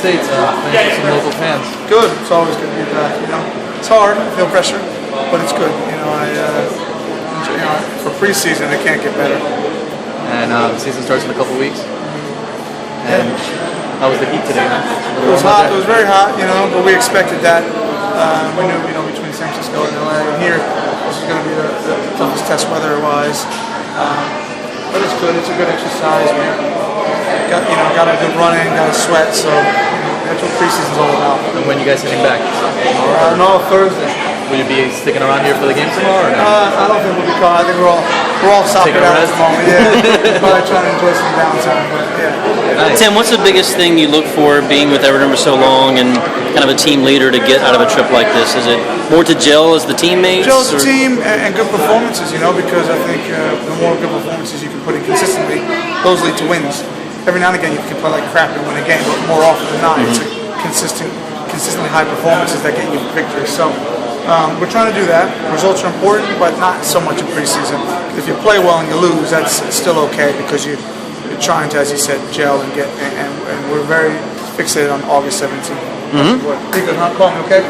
States, playing with some local fans. Good. It's always good to be back. You know, it's hard. I feel pressure, but it's good. You know, for preseason, it can't get better. And the season starts in a couple weeks. And how was the heat today? It was hot. It was very hot. You know, but we expected that. We knew, between San Francisco and LA and here, this is going to be the toughest test weather-wise. But it's good. It's a good exercise. Got a good run in, got a sweat. So that's what preseason's all about. And when you guys heading back? No, Thursday. Will you be sticking around here for the game tomorrow? Or no? I don't think we'll be caught. I think we're all soccer out at the moment. Yeah, probably trying to enjoy some downtime. But yeah. Nice. Tim, what's the biggest thing you look for being with Everton for so long and kind of a team leader to get out of a trip like this? Is it more to gel as the teammates? Gel as the team and good performances, because I think the more good performances you can put in consistently, those lead to wins. Every now and again you can play like crap and win a game, but more often than not, it's consistently high performances that get you victory. So we're trying to do that. Results are important, but not so much in preseason. If you play well and you lose, that's still okay because you're trying to, as you said, gel and get. And we're very fixated on August 17th. Think of not calling, okay?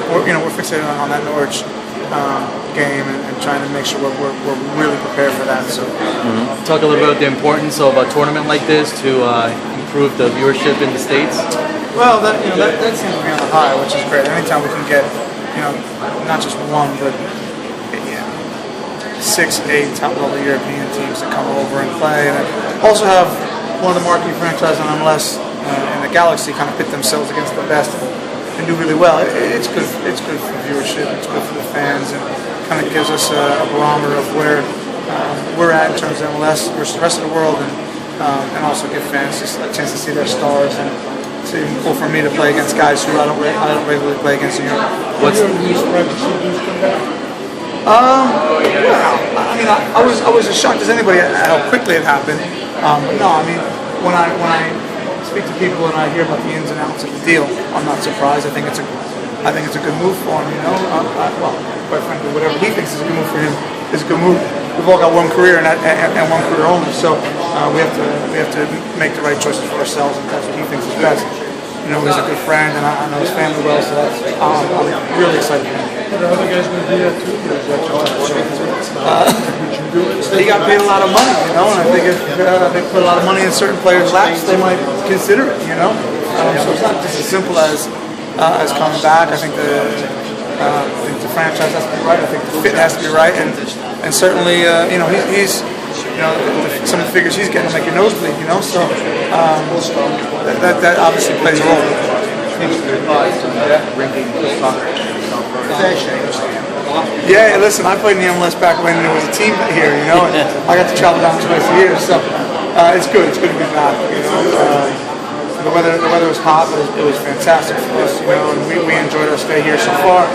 We're fixated on that Norwich game and trying to make sure we're really prepared for that. So talk a little bit about the importance of a tournament like this to improve the viewership in the States. Well, that seems to be on the high, which is great. Anytime we can get not just one, but 6, 8 top-level European teams that come over and play, and also have one of the marquee franchises on MLS in the Galaxy kind of pit themselves against the best and do really well. It's good. It's good for viewership. It's good for the fans, and kind of gives us a barometer of where we're at in terms of MLS versus the rest of the world, and also give fans just a chance to see their stars. And it's even cool for me to play against guys who I don't regularly play against in Europe. I was as shocked as anybody at how quickly it happened. But no, I mean, when I speak to people and I hear about the ins and outs of the deal, I'm not surprised. I think it's a good move for him. Well, quite frankly, whatever he thinks is a good move for him is a good move. We've all got one career and one career only, so we have to make the right choices for ourselves, and that's what he thinks is best. He's a good friend, and I know his family well, so I'm really excited for him. Are other guys going to do that too? He got paid a lot of money, and I think if they put a lot of money in certain players' laps, they might consider it, So it's not just as simple as coming back. I think the franchise has to be right. I think the fit has to be right, and certainly, he's some of the figures he's getting will make your nose bleed, So that obviously plays a role. Yeah, listen, I played in the MLS back when there was a team here, and I got to travel down twice a year, so it's good. It's good to be back. The weather was hot, but it was fantastic for us, and we enjoyed our stay here so far.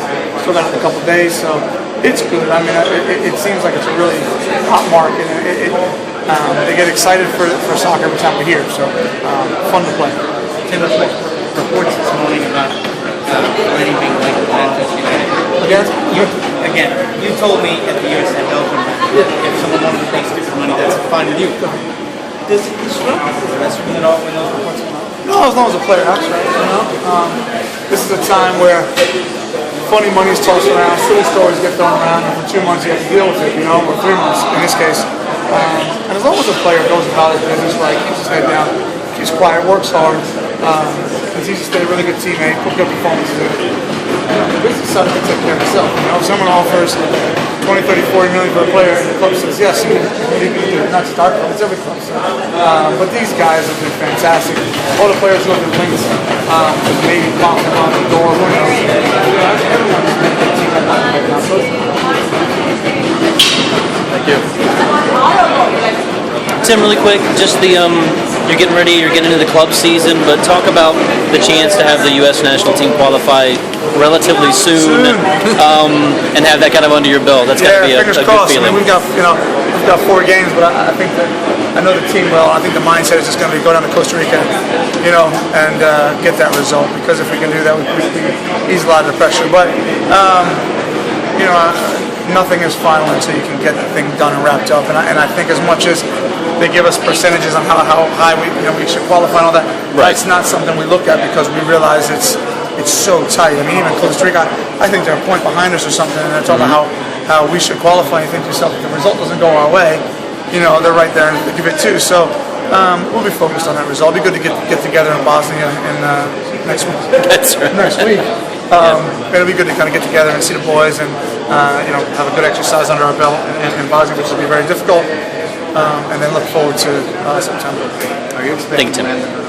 Still got a couple days, so it's good. I mean, it seems like it's a really hot market. They get excited for soccer every time we're here, so fun to play. Tim, reports this morning about planning being like Again, you told me at the US at Belgium if someone wanted to pay stupid money, that's fine with you. Does it disrupt the rest of it all when those reports come out? No, as long as the player acts right, This is a time where funny money is tossed around, silly stories get thrown around, and for 2 months you have to deal with it, or 3 months in this case. And as long as the player goes about his business right, keeps his head down, keeps quiet, works hard, continues to stay a really good teammate, put good performances in it. The business side can take care of itself. If someone offers 20, 30, 40 million for a player and the club says yes, what are you going to do? Not start from, it's every club. So, but these guys have been fantastic. All the players who have been linked, maybe knocking on the door, who knows? Everyone's been a good team at that. Thank you. Tim, really quick, just you're getting ready, you're getting into the club season, but talk about the chance to have the U.S. national team qualify relatively soon, and have that kind of under your belt. That's got to be a good feeling. I mean, we've got 4 games, but I think that I know the team well. I think the mindset is just going to be go down to Costa Rica, and get that result. Because if we can do that, we ease a lot of the pressure. But nothing is final until you can get the thing done and wrapped up. And I think as much as they give us percentages on how high we should qualify and all that. Right. That's not something we look at because we realize it's so tight. I mean, even Costa Rica, I think they're a point behind us or something, and they're talking about how we should qualify. You think to yourself, if the result doesn't go our way, they're right there and give it too. So we'll be focused on that result. It'll be good to get together in Bosnia next week. That's right. Next week. It'll be good to kind of get together and see the boys and have a good exercise under our belt in Bosnia, which will be very difficult. And then look forward to September. Are you Thank you, expecting Tim.